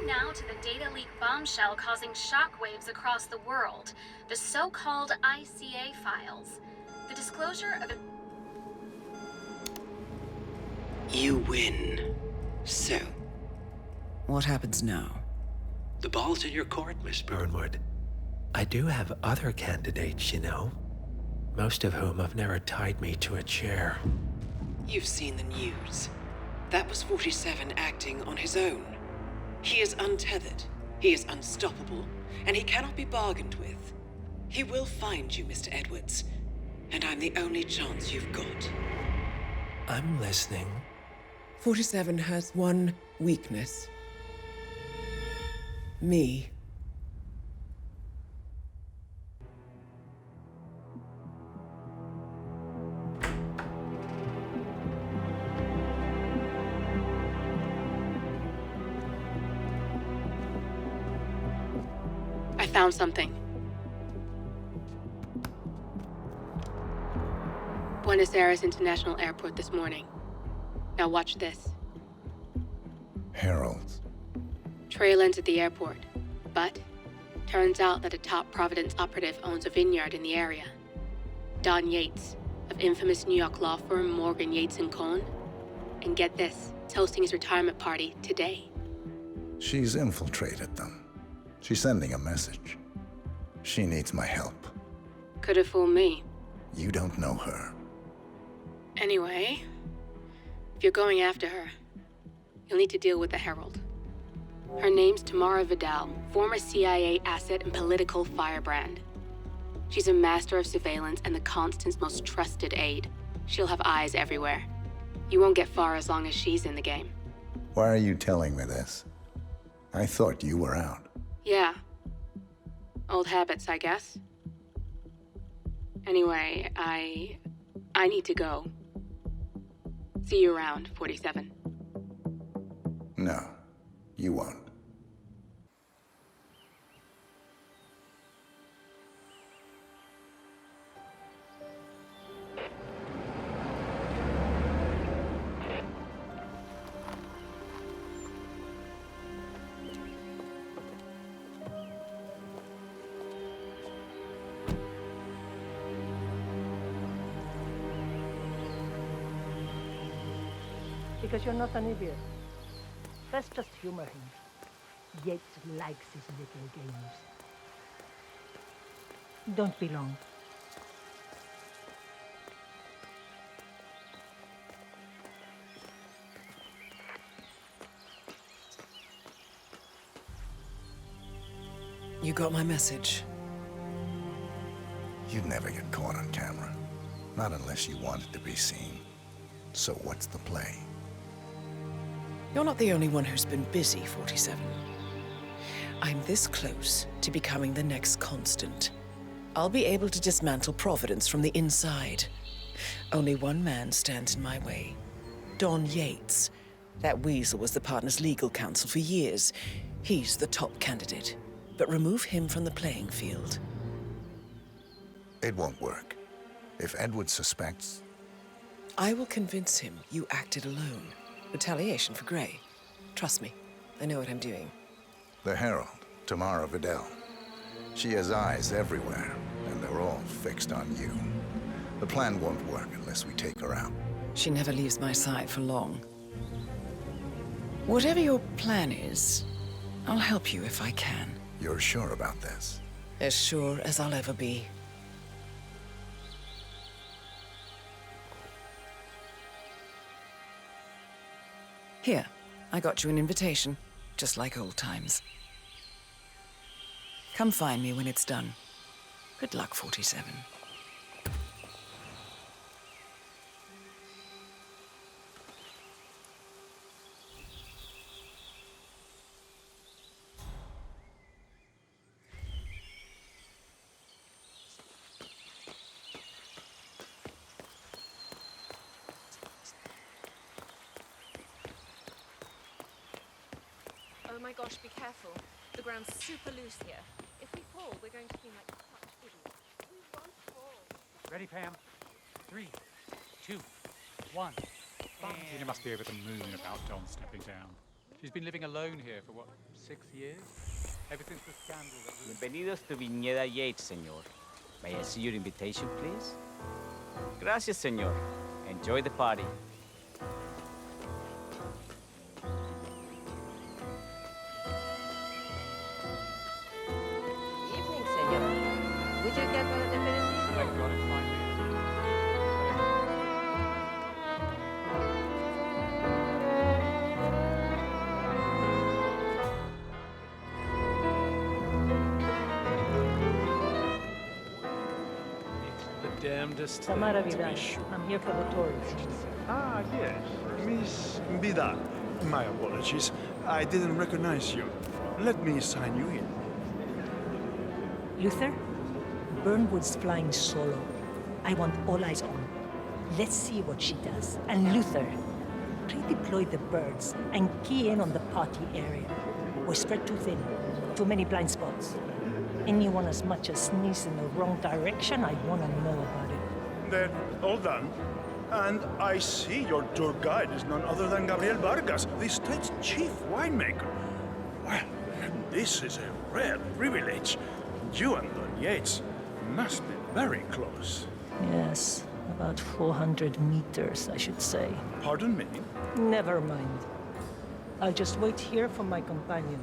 Turning now to the data leak bombshell causing shockwaves across the world, the so-called ICA files. The disclosure of... You win. So, what happens now? the ball's in your court, Miss Burnwood. I do have other candidates, you know. Most of whom have never tied me to a chair. You've seen the news. That was 47 acting on his own. He is untethered, he is unstoppable, and he cannot be bargained with. He will find you, Mr. Edwards, and I'm the only chance you've got. I'm listening. 47 has one weakness. Me. I found something. Buenos Aires International Airport this morning. Now watch this. Heralds. Trail ends at the airport, but turns out that a top Providence operative owns a vineyard in the area. Don Yates, of infamous New York law firm Morgan, Yates & Cohn. And get this, it's hosting his retirement party today. She's infiltrated them. She's sending a message. She needs my help. Could have fooled me. You don't know her. Anyway, if you're going after her, you'll need to deal with the Herald. Her name's Tamara Vidal, former CIA asset and political firebrand. She's a master of surveillance and the Constant's most trusted aide. She'll have eyes everywhere. You won't get far as long as she's in the game. Why are you telling me this? I thought you were out. Yeah. Old habits, I guess. Anyway, I need to go. See you around, 47. No, you won't. Because you're not an idiot. Let's just humor him. Yates likes his little games. Don't be long. You got my message. You'd never get caught on camera. Not unless you wanted to be seen. So what's the play? You're not the only one who's been busy, 47. I'm this close to becoming the next Constant. I'll be able to dismantle Providence from the inside. Only one man stands in my way. Don Yates. That weasel was the partner's legal counsel for years. He's the top candidate. But remove him from the playing field. It won't work. If Edward suspects... I will convince him you acted alone. Retaliation for Grey. Trust me, I know what I'm doing. The Herald, Tamara Vidal. She has eyes everywhere, and they're all fixed on you. The plan won't work unless we take her out. She never leaves my side for long. Whatever your plan is, I'll help you if I can. You're sure about this? As sure as I'll ever be. Here, I got you an invitation, just like old times. Come find me when it's done. Good luck, 47. Oh my gosh, be careful. The ground's super loose here. If we fall, we're going to seem like such idiots. We won't fall. Ready, Pam? 3, 2, 1. Argentina must be over the moon about Don stepping down. She's been living alone here for, what, 6 years? Ever since the scandal that ruined... Bienvenidos to Viñeda Yates, señor. May I see your invitation, please? Gracias, señor. Enjoy the party. Evening, senor. Would you get one of the minutes? I've got it finally. Damnedest Tamara thing to Vidal. be sure. I'm here for the tourists. Ah, yes. Miss Vidal. My apologies. I didn't recognize you. Let me sign you in. Luther, Burnwood's flying solo. I want all eyes on. Let's see what she does. And Luther, redeploy the birds and key in on the party area. We're spread too thin. Too many blind spots. Anyone as much as sneeze in the wrong direction, I want to know about it. Then, all done. And I see your tour guide is none other than Gabriel Vargas, the state's chief winemaker. Well, this is a rare privilege. You and Don Yates must be very close. Yes, about 400 meters, I should say. Pardon me? Never mind. I'll just wait here for my companion.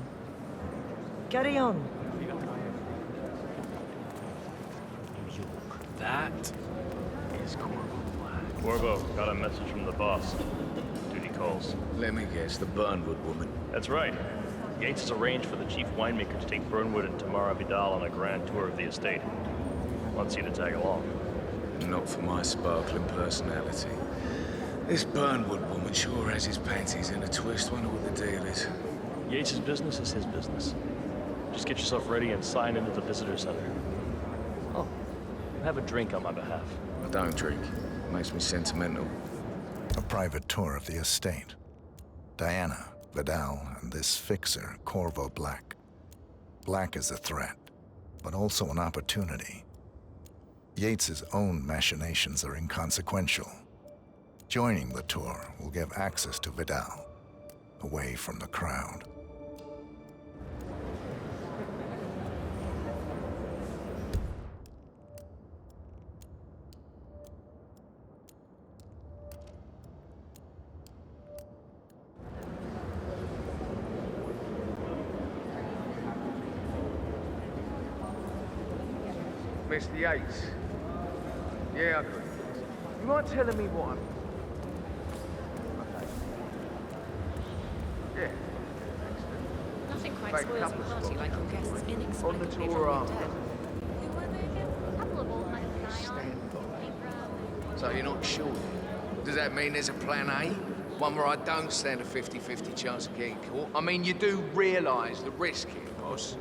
Carry on. That is Corvo Black. Corvo, got a message from the boss. Duty calls. Let me guess, the Burnwood woman. That's right. Yates has arranged for the chief winemaker to take Burnwood and Tamara Vidal on a grand tour of the estate. Wants you to tag along. Not for my sparkling personality. This Burnwood woman sure has his panties in a twist. Wonder what the deal is. Yates' business is his business. Just get yourself ready and sign into the visitor center. Oh, have a drink on my behalf. I don't drink. Makes me sentimental. A private tour of the estate. Diana, Vidal, and this fixer, Corvo Black. Black is a threat, but also an opportunity. Yates's own machinations are inconsequential. Joining the tour will give access to Vidal, away from the crowd. Mr. Yates. Yeah, I agree. You mind telling me what I'm... Okay. Yeah. Nothing quite Like spoils a couple party spots. like your guests inexplicably On the tour dropping after. dead. Who were they again? A couple of old money Zion. So you're not sure? Does that mean there's a plan A? One where I don't stand a 50-50 chance of getting caught? I mean, you do realise the risk here, boss.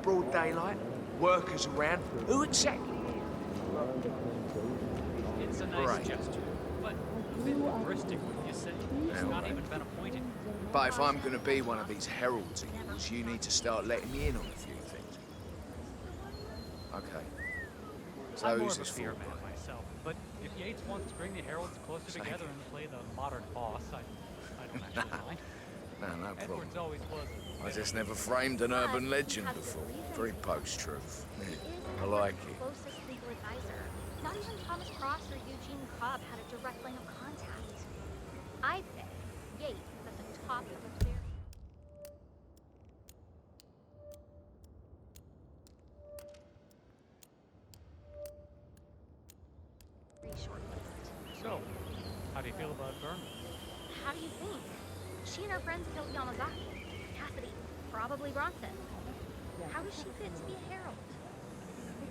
Broad daylight, workers around. Who exactly? It's a nice Right. gesture, but a bit hubristic, wouldn't you say? He's Yeah, not right. even been appointed. But if I'm going to be one of these heralds of yours, you need to start letting me in on a few things. Okay. So I'm more who's of a this fear for? man myself, but if Yates wants to bring the heralds closer together and play the modern boss, I don't actually mind. No problem. Edward's always was. I just never framed an urban legend before. Very post-truth. Yeah, I like it. Closest legal advisor. Not even Thomas Cross or Eugene Cobb had a direct line of contact. I'd say Yates is at the top of the very... short list. So, how do you feel about Burma? How do you think? She and her friends killed Yamazaki, Cassidy, probably Bronson. How does she fit to be a herald?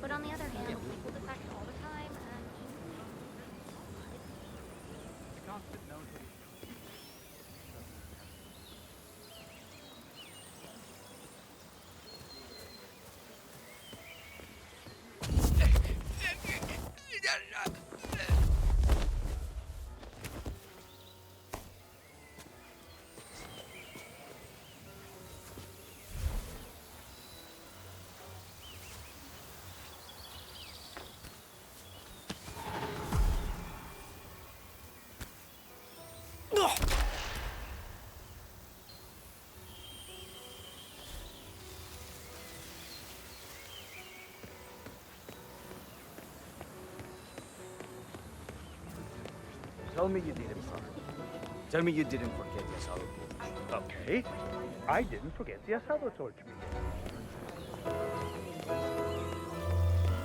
But on the other hand, people defect all the time, and... The constant knows what he's Tell me you didn't forget. Tell me you didn't forget the asado. Okay. I didn't forget the asado torch.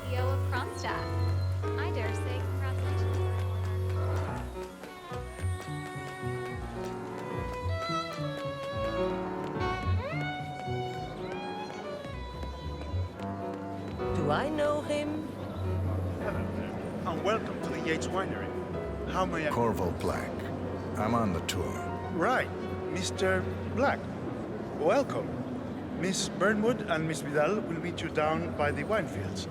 CEO of Kronstadt. I dare say congratulations. Do I know him? Hello there, and welcome to the Yates Winery. How may I... Corvo Black. I'm on the tour. Right, Mr. Black. Welcome. Miss Burnwood and Miss Vidal will meet you down by the wine fields.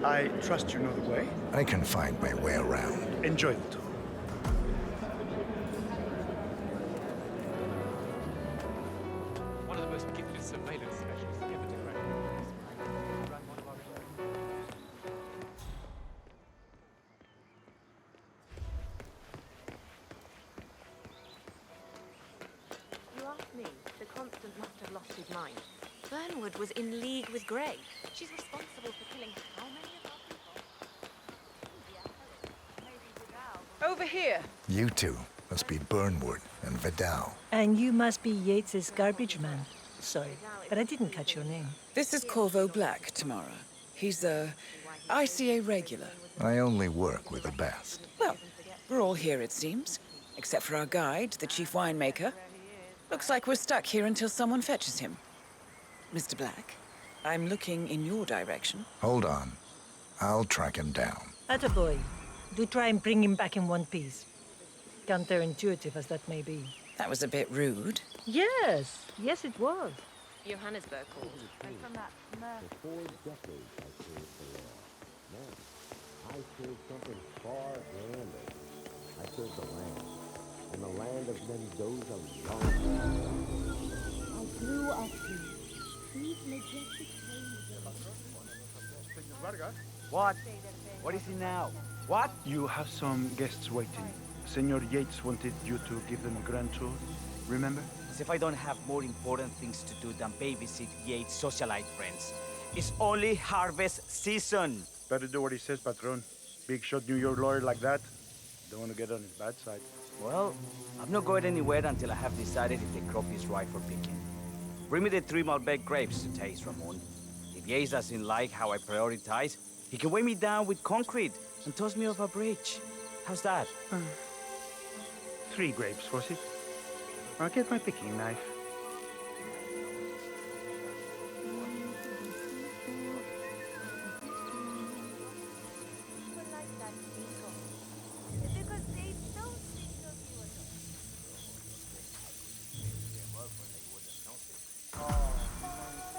I trust you know the way. I can find my way around. Enjoy the tour. One of the most gifted surveillance specialists ever to crack ran one of our You asked me. The Constant must have lost his mind. Burnwood was in league with Grey. She's responsible for killing how many of our people? Over here. You two must be Burnwood and Vidal. And you must be Yates's garbage man. Sorry, but I didn't catch your name. This is Corvo Black, Tamara. He's a ICA regular. I only work with the best. Well, we're all here, it seems. Except for our guide, the chief winemaker. Looks like we're stuck here until someone fetches him. Mr. Black, I'm looking in your direction. Hold on. I'll track him down. Attaboy. Do try and bring him back in one piece. Counterintuitive as that may be. That was a bit rude. Yes, yes it was. Johannesburg called. And from that For 4 decades, I served the law. Now, I serve something far grander. I serve the land. And the land of Mendoza long. I grew up here. These majestic What? What is it now? What? You have some guests waiting. Senor Yates wanted you to give them a grand tour. Remember? As if I don't have more important things to do than babysit Yates' socialite friends. It's only harvest season. Better do what he says, Patron. Big shot New York lawyer like that. Don't want to get on his bad side. Well, I'm not going anywhere until I have decided if the crop is right for picking. Bring me the 3 Malbec grapes to taste, Ramon. If Yates doesn't like how I prioritize, he can weigh me down with concrete and toss me off a bridge. How's that? 3 grapes, was it? I'll get my picking knife.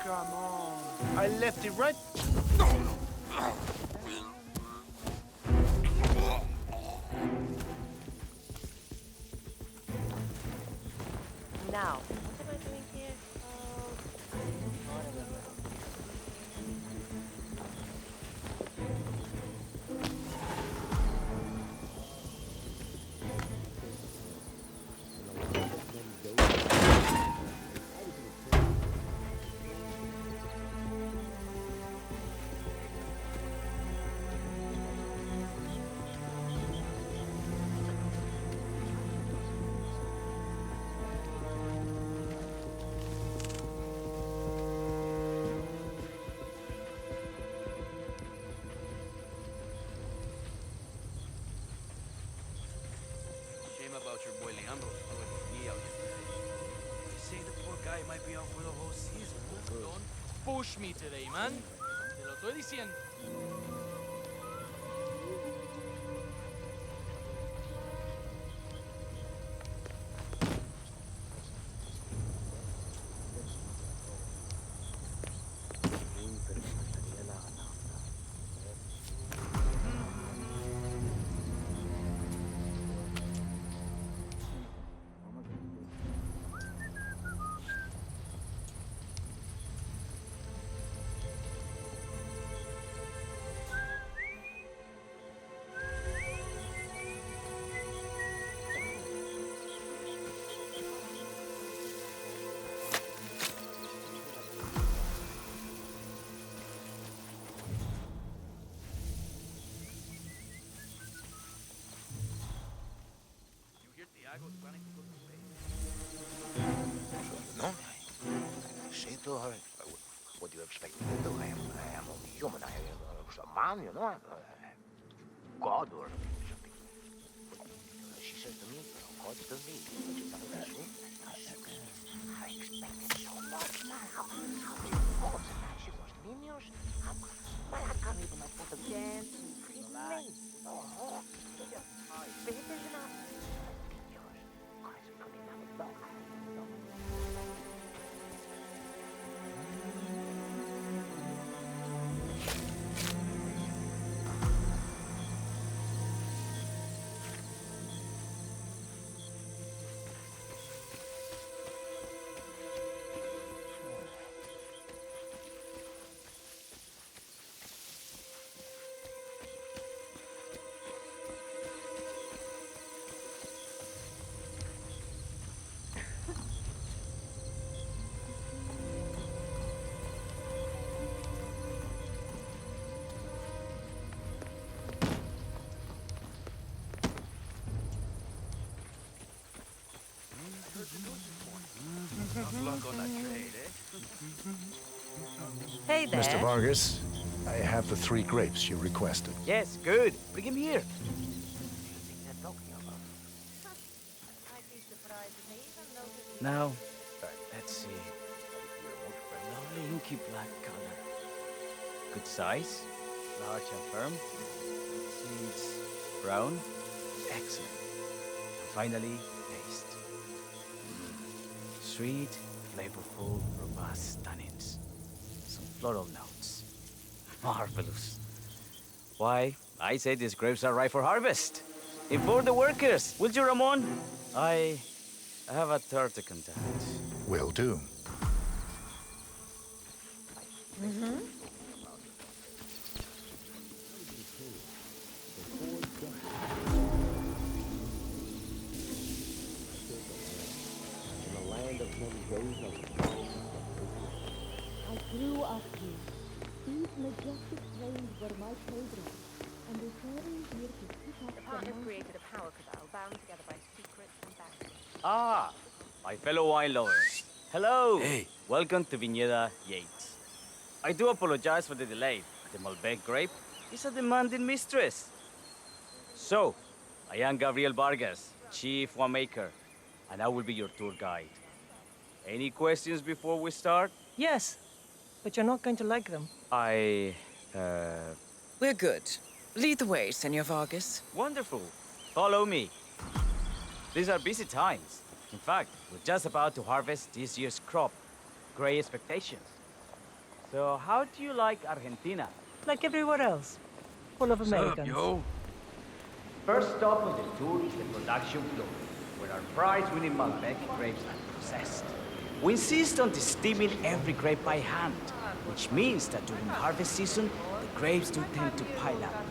Come on. I left it right. Now, what am I doing here? I remember. About your boy Leandro. They say the poor guy might be out for the whole season. Don't push me today, man. Te lo estoy diciendo. to her. What do you expect me to do? I am only human. I am a man, you know. I'm God or something. She said to me, God to me. I expected so much, man. How many thoughts and actions, minions? Man, I can't even afford to dance and freaking me. Oh, pay attention now. Minions. Guys, we couldn't have a dog. Tough luck on that trade, eh? Hey there. Mr. Vargas, I have the 3 grapes you requested. Yes, good. Bring him here. Now, let's see. Lovely inky black color. Good size, large and firm. Seeds brown. Excellent. And finally, taste. Sweet, flavorful, robust tannins. Some floral notes. Marvelous. Why, I say these grapes are ripe for harvest. Inform the workers, will you, Ramon? I have a third to contact. Will do. I grew up here. These majestic plains were my playground, and returning here to pick up The partners created a power cabal bound together by secrets and boundaries. Ah, my fellow wine lovers. Hello. Hey. Welcome to Viñeda Yates. I do apologize for the delay. The Malbec grape is a demanding mistress. So, I am Gabriel Vargas, Chief Winemaker, and I will be your tour guide. Any questions before we start? Yes, but you're not going to like them. We're good. Lead the way, Senor Vargas. Wonderful. Follow me. These are busy times. In fact, we're just about to harvest this year's crop. Great expectations. So, how do you like Argentina? Like everywhere else. Full of Americans. First stop on the tour is the production floor, where our prize-winning Malbec grapes are processed. We insist on steaming every grape by hand, which means that during harvest season, the grapes do tend to pile up.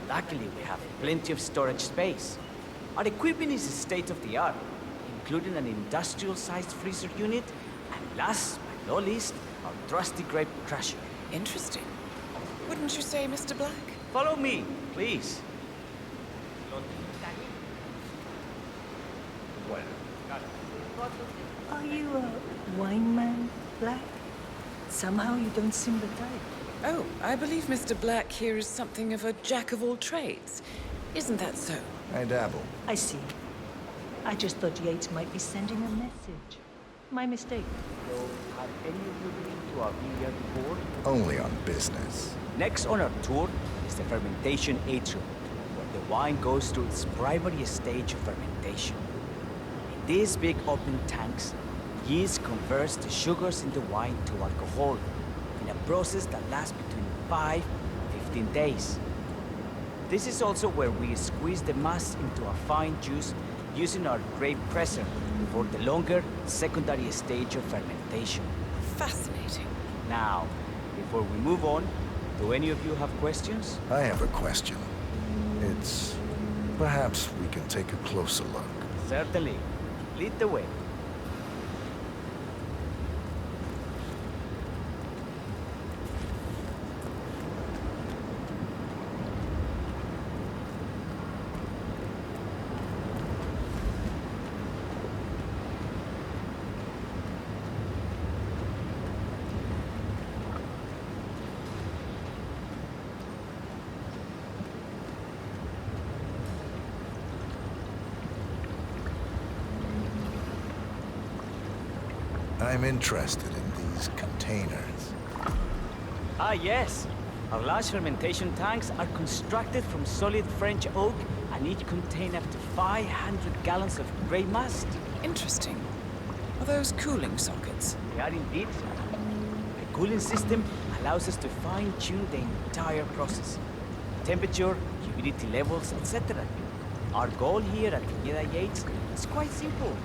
Luckily, we have plenty of storage space. Our equipment is state-of-the-art, including an industrial-sized freezer unit, and last but not least, our trusty grape crusher. Interesting. Wouldn't you say, Mr. Black? Follow me, please. Are you a wine man, Black? Somehow you don't seem the type. Oh, I believe Mr. Black here is something of a jack of all trades. Isn't that so? I dabble. I see. I just thought Yates might be sending a message. My mistake. So, have any of you been to our vineyard before? Only on business. Next on our tour is the fermentation atrium, where the wine goes through its primary stage of fermentation. In these big open tanks, yeast converts the sugars in the wine to alcohol in a process that lasts between 5 and 15 days. This is also where we squeeze the mass into a fine juice using our grape presser for the longer secondary stage of fermentation. Fascinating. Now, before we move on, do any of you have questions? I have a question. It's... perhaps we can take a closer look. Certainly. Lead the way. I'm interested in these containers. Ah, yes. Our large fermentation tanks are constructed from solid French oak and each contain up to 500 gallons of grey must. Interesting. Are those cooling sockets? They are indeed. The cooling system allows us to fine-tune the entire process. Temperature, humidity levels, etc. Our goal here at Kingston Yates is quite simple.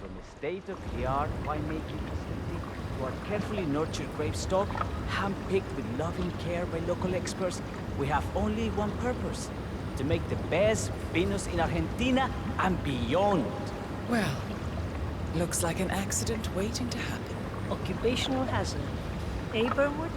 From a state-of-the-art winemaking facility to our carefully nurtured grape stock, hand-picked with loving care by local experts, we have only one purpose: to make the best vinos in Argentina and beyond. Well, looks like an accident waiting to happen. Occupational hazard. Eh, Burnwood?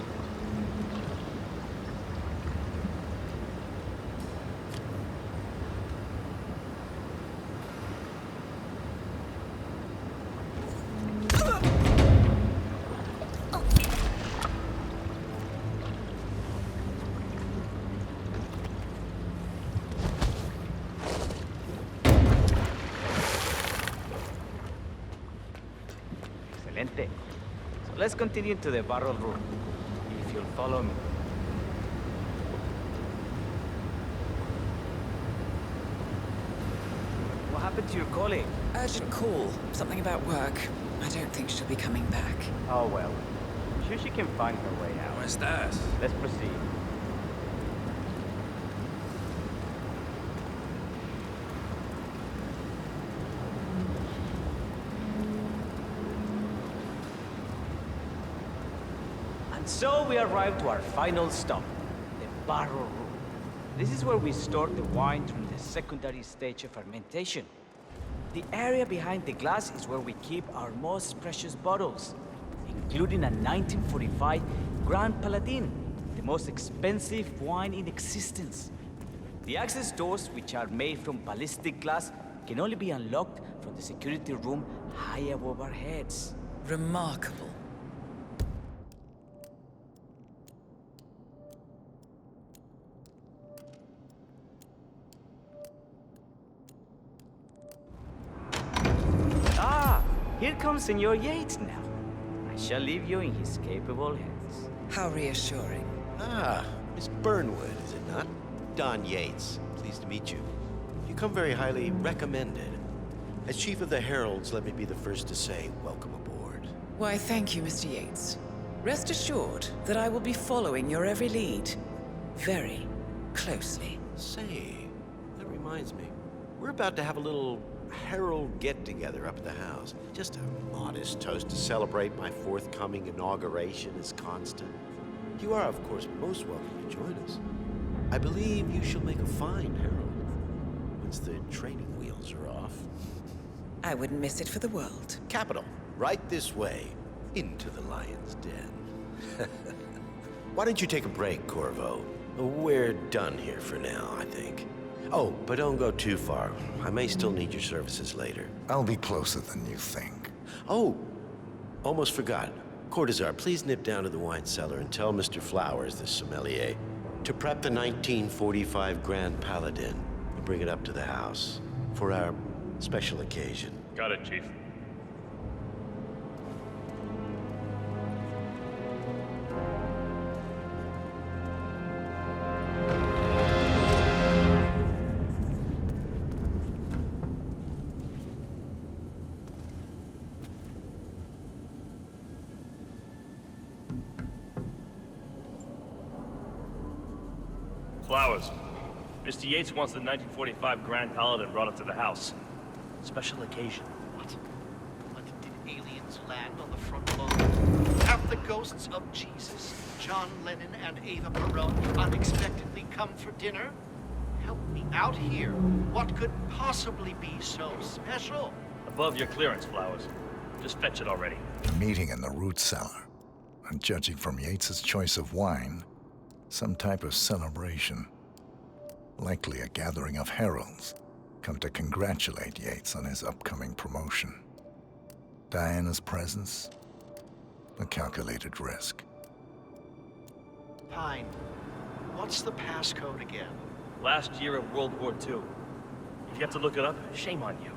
Excelente. So let's continue to the barrel room, if you'll follow me. What happened to your colleague? Urgent call. Something about work. I don't think she'll be coming back. Oh well. I'm sure she can find her way out. ¿Cómo estás? Let's proceed. And so we arrive to our final stop, the barrel room. This is where we store the wine during the secondary stage of fermentation. The area behind the glass is where we keep our most precious bottles, including a 1945 Grand Paladin, the most expensive wine in existence. The access doors, which are made from ballistic glass, can only be unlocked from the security room high above our heads. Remarkable. Here comes Senor Yates now. I shall leave you in his capable hands. How reassuring. Ah, Miss Burnwood, is it not? Don Yates. Pleased to meet you. You come very highly recommended. As Chief of the Heralds, let me be the first to say welcome aboard. Why, thank you, Mr. Yates. Rest assured that I will be following your every lead. Very closely. Say, that reminds me. We're about to have a little Herald get-together up at the house. Just a modest toast to celebrate my forthcoming inauguration as Constant. You are, of course, most welcome to join us. I believe you shall make a fine Herald once the training wheels are off. I wouldn't miss it for the world. Capital. Right this way, into the lion's den. Why don't you take a break, Corvo? We're done here for now, I think. Oh, but don't go too far. I may still need your services later. I'll be closer than you think. Oh, almost forgot. Cortazar, please nip down to the wine cellar and tell Mr. Flowers, the sommelier, to prep the 1945 Grand Paladin and bring it up to the house for our special occasion. Got it, Chief. Flowers. Mr. Yates wants the 1945 Grand Paladin brought up to the house. Special occasion. What? Did aliens land on the front lawn? Have the ghosts of Jesus, John Lennon, and Ava Perón unexpectedly come for dinner? Help me out here. What could possibly be so special? Above your clearance, Flowers. Just fetch it already. A meeting in the root cellar. And judging from Yates's choice of wine, some type of celebration. Likely a gathering of heralds come to congratulate Yates on his upcoming promotion. Diana's presence, a calculated risk. Pine, what's the passcode again? Last year of World War II. If you have to look it up, shame on you.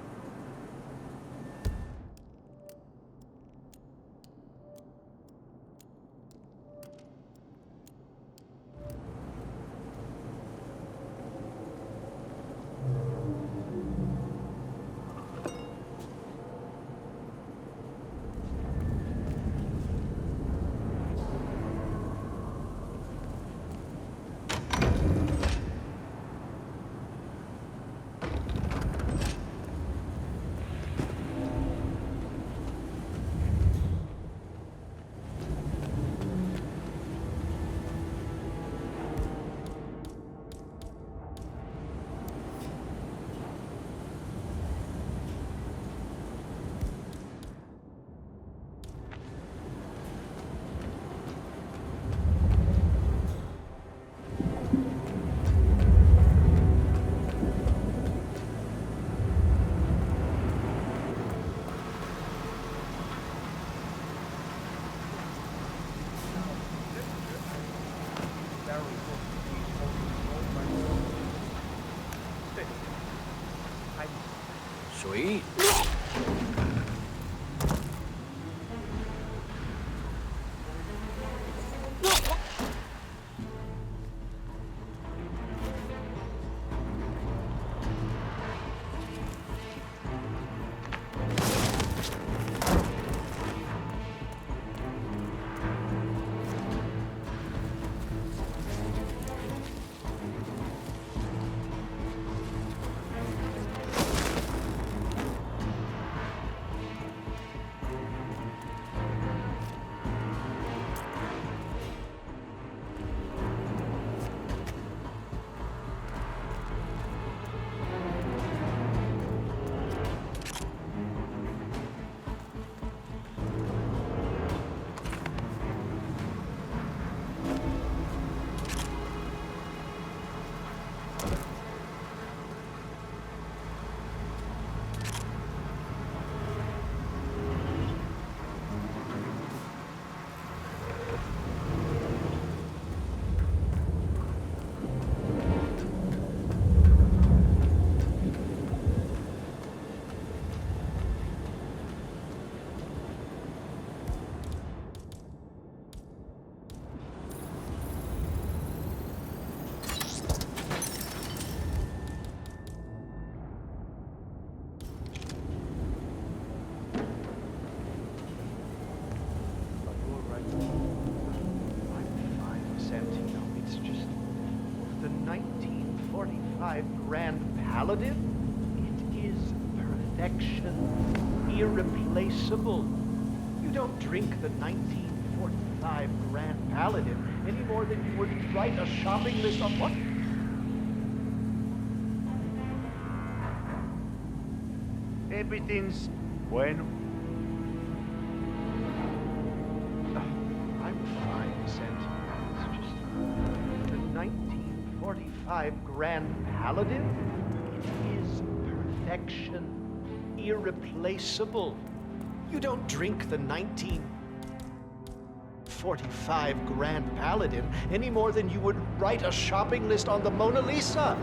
45 Grand Paladin? It is perfection, irreplaceable. You don't drink the 1945 Grand Paladin any more than you would write a shopping list on what? Everything's bueno. I'm fine, Sent. It's just the 1945 Grand Paladin. It is perfection, irreplaceable. You don't drink the 1945 Grand Paladin any more than you would write a shopping list on the Mona Lisa.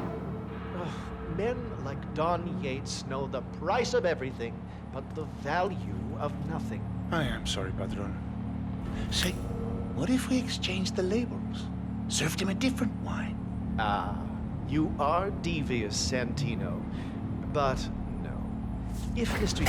Men like Don Yates know the price of everything, but the value of nothing. I am sorry, Patron. Say, what if we exchange the labels? Served him a different wine. Ah, you are devious, Santino. But no. If Mr.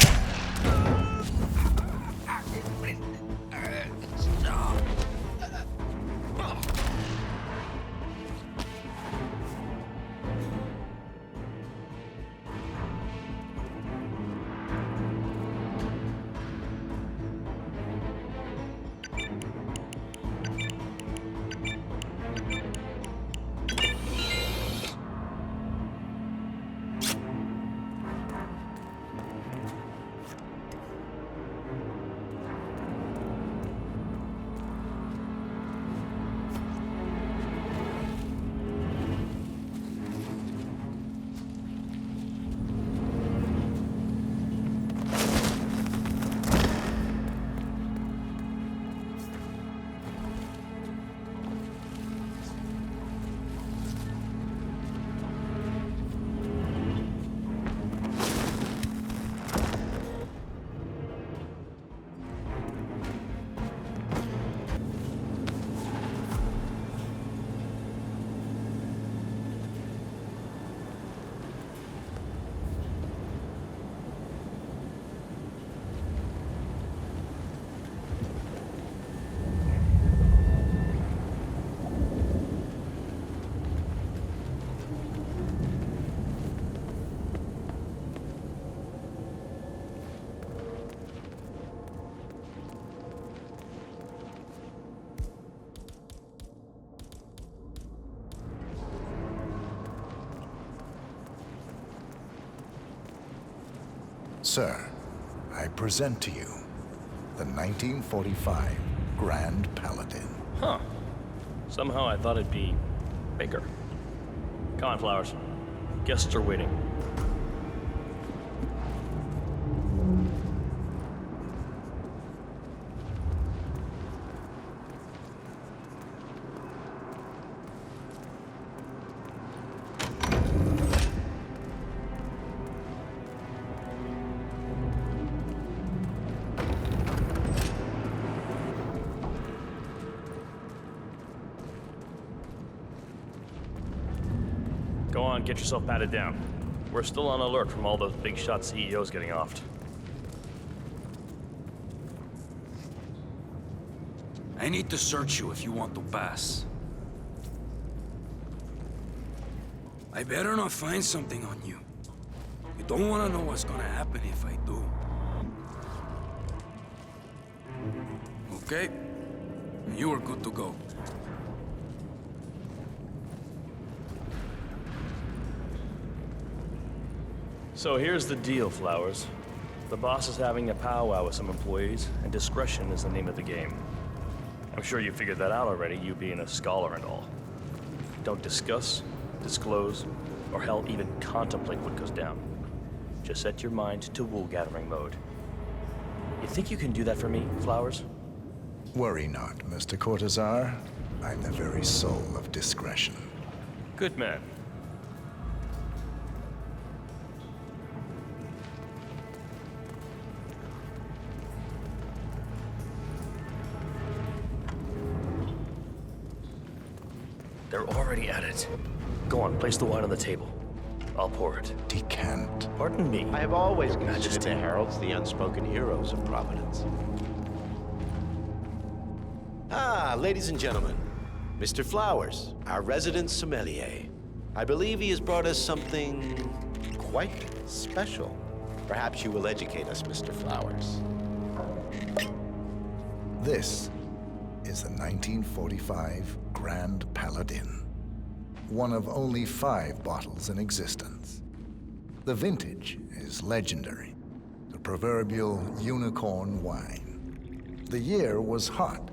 Sir, I present to you the 1945 Grand Paladin. Huh. Somehow I thought it'd be bigger. Come on, Flowers. Guests are waiting. Go on, get yourself patted down. We're still on alert from all those big shot CEOs getting offed. I need to search you if you want to pass. I better not find something on you. You don't want to know what's gonna happen if I do. Okay? You are good to go. So here's the deal, Flowers. The boss is having a powwow with some employees, and discretion is the name of the game. I'm sure you figured that out already, you being a scholar and all. Don't discuss, disclose, or hell, even contemplate what goes down. Just set your mind to wool-gathering mode. You think you can do that for me, Flowers? Worry not, Mr. Cortazar. I'm the very soul of discretion. Good man. They're already at it. Go on, place the wine on the table. I'll pour it. Decant. Pardon me. I have always considered the heralds the unspoken heroes of Providence. Ah, ladies and gentlemen, Mr. Flowers, our resident sommelier. I believe he has brought us something quite special. Perhaps you will educate us, Mr. Flowers. This is the 1945 Grand Paladin, one of only 5 bottles in existence. The vintage is legendary, the proverbial unicorn wine. The year was hot,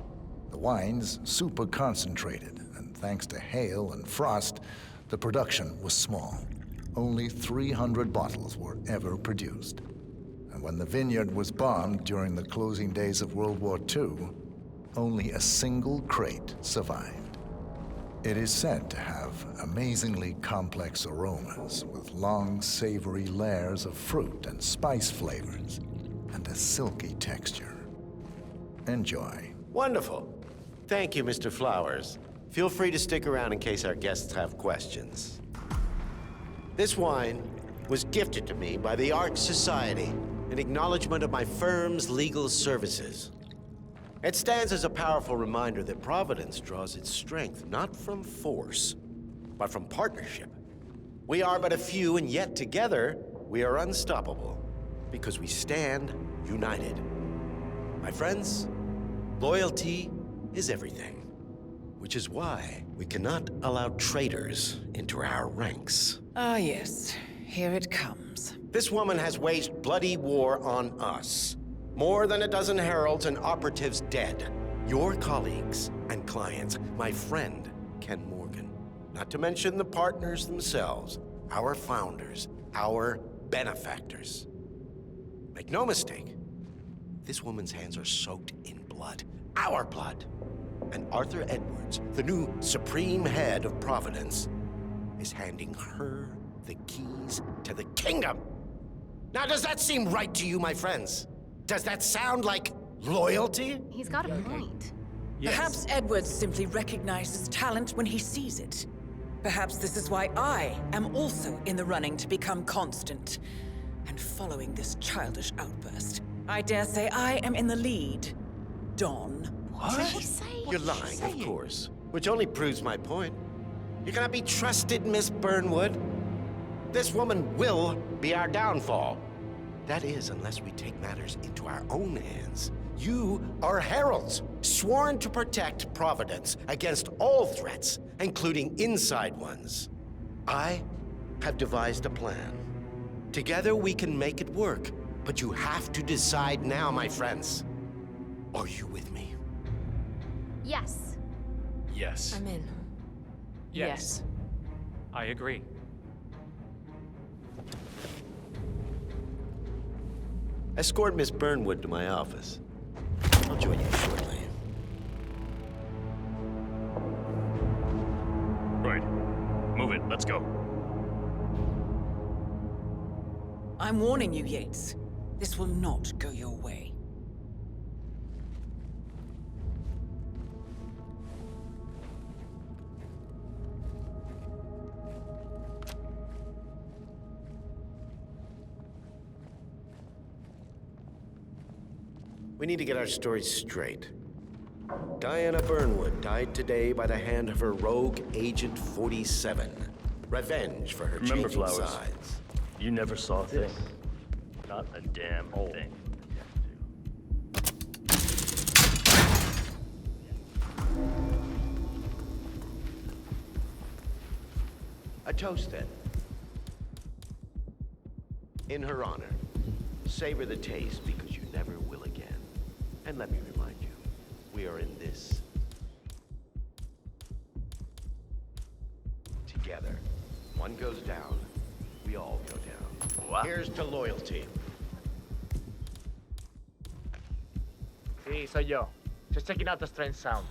the wine's super concentrated, and thanks to hail and frost, the production was small. Only 300 bottles were ever produced. And when the vineyard was bombed during the closing days of World War II, only a single crate survived. It is said to have amazingly complex aromas with long, savory layers of fruit and spice flavors and a silky texture. Enjoy. Wonderful. Thank you, Mr. Flowers. Feel free to stick around in case our guests have questions. This wine was gifted to me by the Art Society in acknowledgement of my firm's legal services. It stands as a powerful reminder that Providence draws its strength not from force, but from partnership. We are but a few, and yet together we are unstoppable because we stand united. My friends, loyalty is everything, which is why we cannot allow traitors into our ranks. Ah, yes. Here it comes. This woman has waged bloody war on us. More than a dozen heralds and operatives dead. Your colleagues and clients, my friend, Ken Morgan. Not to mention the partners themselves, our founders, our benefactors. Make no mistake, this woman's hands are soaked in blood. Our blood. And Arthur Edwards, the new supreme head of Providence, is handing her the keys to the kingdom. Now, does that seem right to you, my friends? Does that sound like loyalty? He's got a point. Yes. Perhaps Edwards simply recognizes talent when he sees it. Perhaps this is why I am also in the running to become constant. And following this childish outburst, I dare say I am in the lead. Don. What? Did she say? You're lying, of course. Which only proves my point. You cannot be trusted, Miss Burnwood. This woman will be our downfall. That is, unless we take matters into our own hands. You are heralds, sworn to protect Providence against all threats, including inside ones. I have devised a plan. Together we can make it work, but you have to decide now, my friends. Are you with me? Yes. Yes. I'm in. Yes. I agree. Escort Miss Burnwood to my office. I'll join you shortly. Right. Move it. Let's go. I'm warning you, Yates. This will not go your way. We need to get our stories straight. Diana Burnwood died today by the hand of her rogue Agent 47. Revenge for her Remember, changing Flowers, sides. you never saw a thing. Not a damn thing. A toast, then. In her honor, savor the taste because you never will again. And let me remind you, we are in this together. One goes down, we all go down. What? Here's to loyalty. Sí, soy yo. Just checking out the strange sound.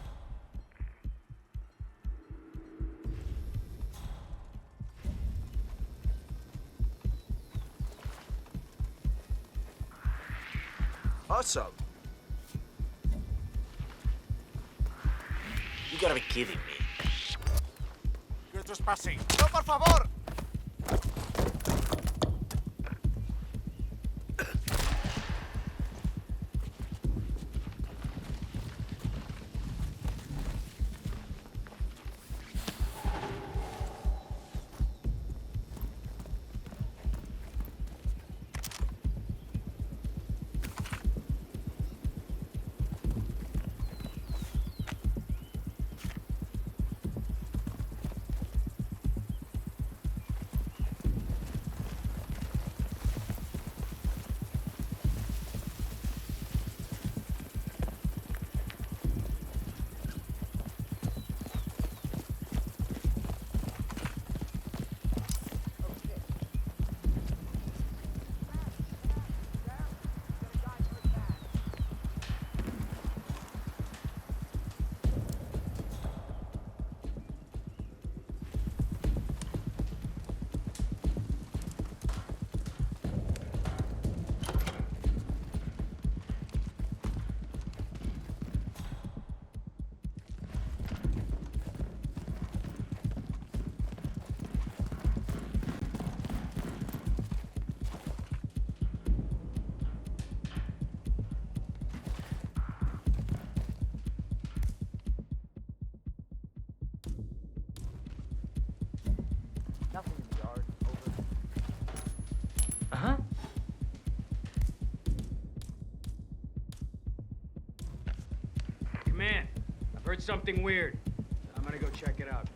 Awesome. You gotta be kidding me. You're trespassing. No, por favor! Command, I've heard something weird. I'm gonna go check it out.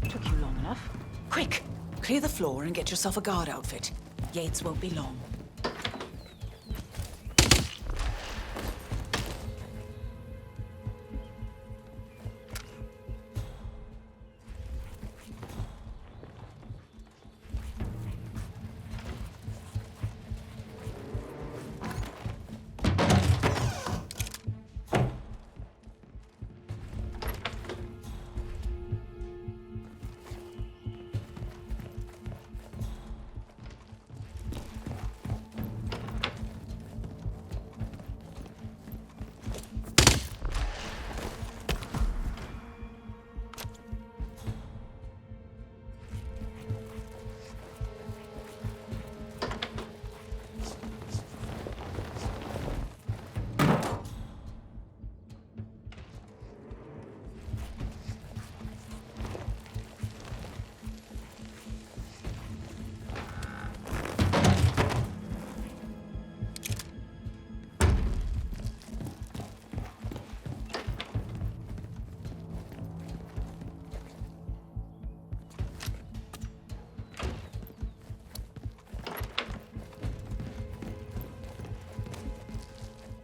Took you long enough. Quick! Clear the floor and get yourself a guard outfit. Yates won't be long.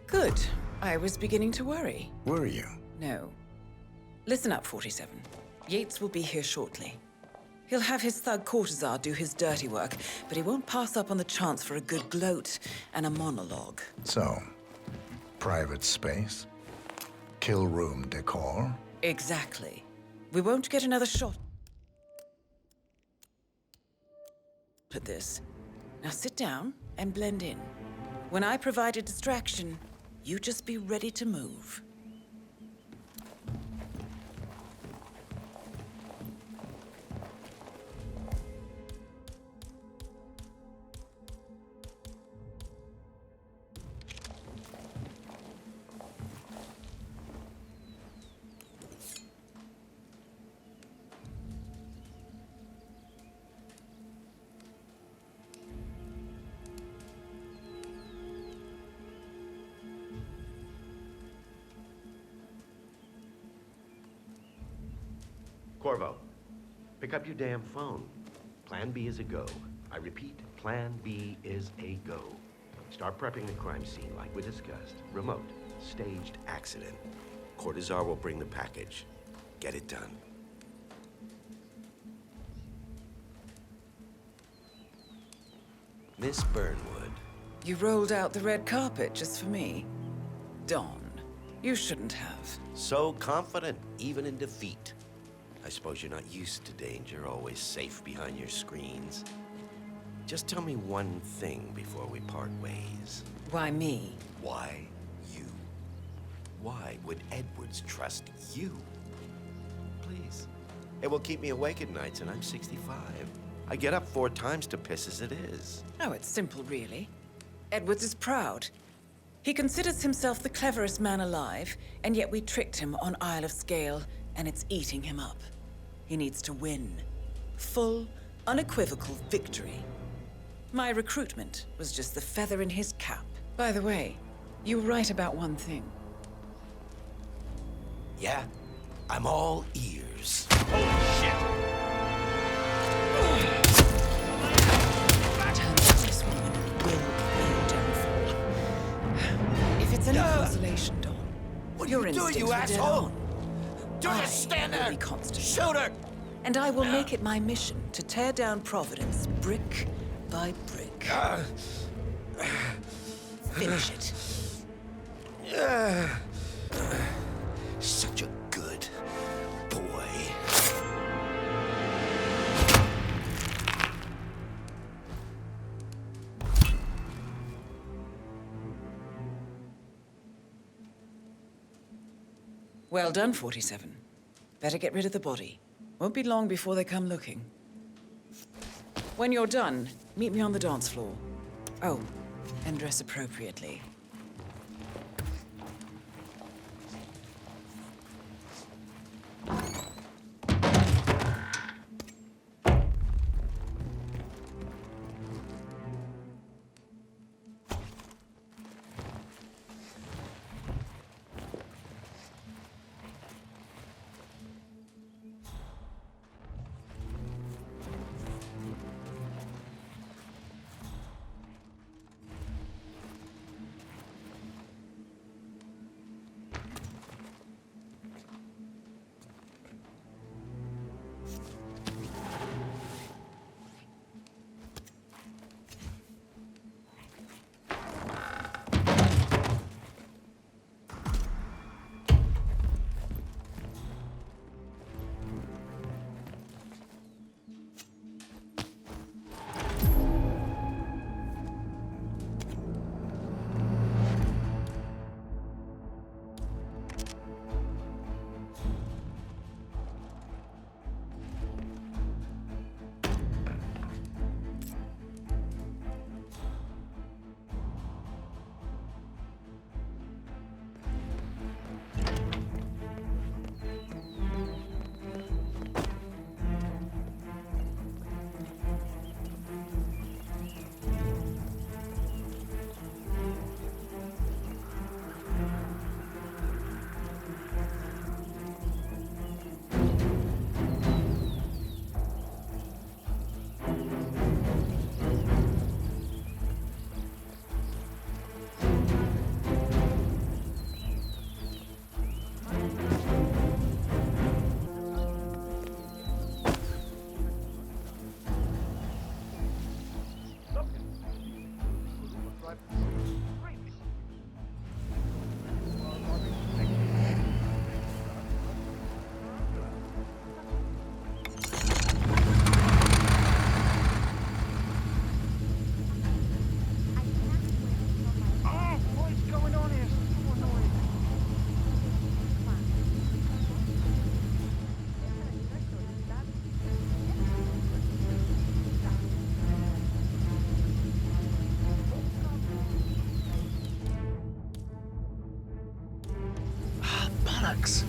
Good. I was beginning to worry. Were you? No. Listen up, 47. Yates will be here shortly. He'll have his thug courtesan do his dirty work, but he won't pass up on the chance for a good gloat and a monologue. So, private space? Kill room decor? Exactly. We won't get another shot at this. Now sit down and blend in. When I provide a distraction, you just be ready to move. Corvo, pick up your damn phone. Plan B is a go. I repeat, Plan B is a go. Start prepping the crime scene like we discussed. Remote, staged accident. Courtesan will bring the package. Get it done. Miss Burnwood. You rolled out the red carpet just for me. Don, you shouldn't have. So confident, even in defeat. I suppose you're not used to danger, always safe behind your screens. Just tell me one thing before we part ways. Why me? Why you? Why would Edwards trust you? Please. It will keep me awake at nights, and I'm 65. I get up 4 times to piss as it is. Oh, it's simple, really. Edwards is proud. He considers himself the cleverest man alive, and yet we tricked him on Isle of Scale, and it's eating him up. He needs to win. Full, unequivocal victory. My recruitment was just the feather in his cap. By the way, you were right about one thing. Yeah? I'm all ears. Oh, shit! This woman will be your downfall. If it's any consolation, Don, what your are you doing, instincts you were dead asshole? on. Just stand there! Be constant. Shoot her! And I will make it my mission to tear down Providence brick by brick. Finish it. Such a good boy. Well done, 47. Better get rid of the body. Won't be long before they come looking. When you're done, meet me on the dance floor. Oh, and dress appropriately. Flix.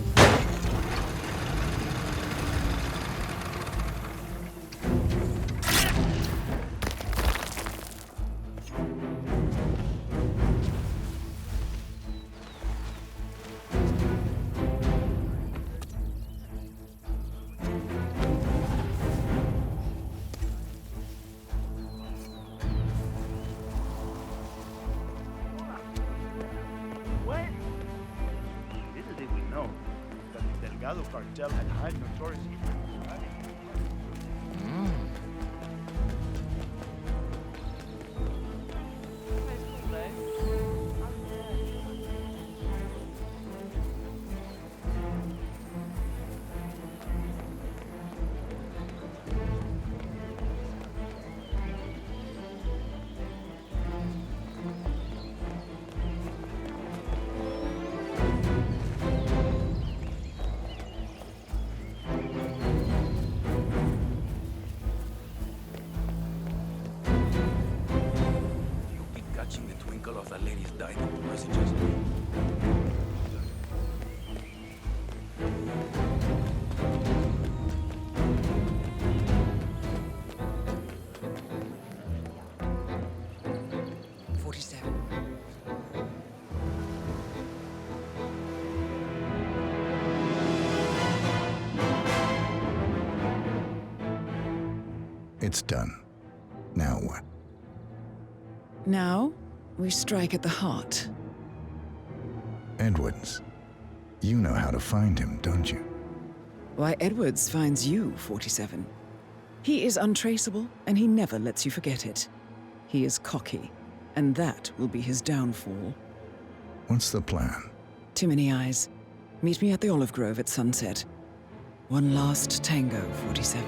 Cartel had high notorious of the lady's diamond messages. It's done. Now what? Now, we strike at the heart. Edwards. You know how to find him, don't you? Why, Edwards finds you, 47. He is untraceable, and he never lets you forget it. He is cocky, And that will be his downfall. What's the plan? Too many eyes. Meet me at the olive grove at sunset. One last tango, 47.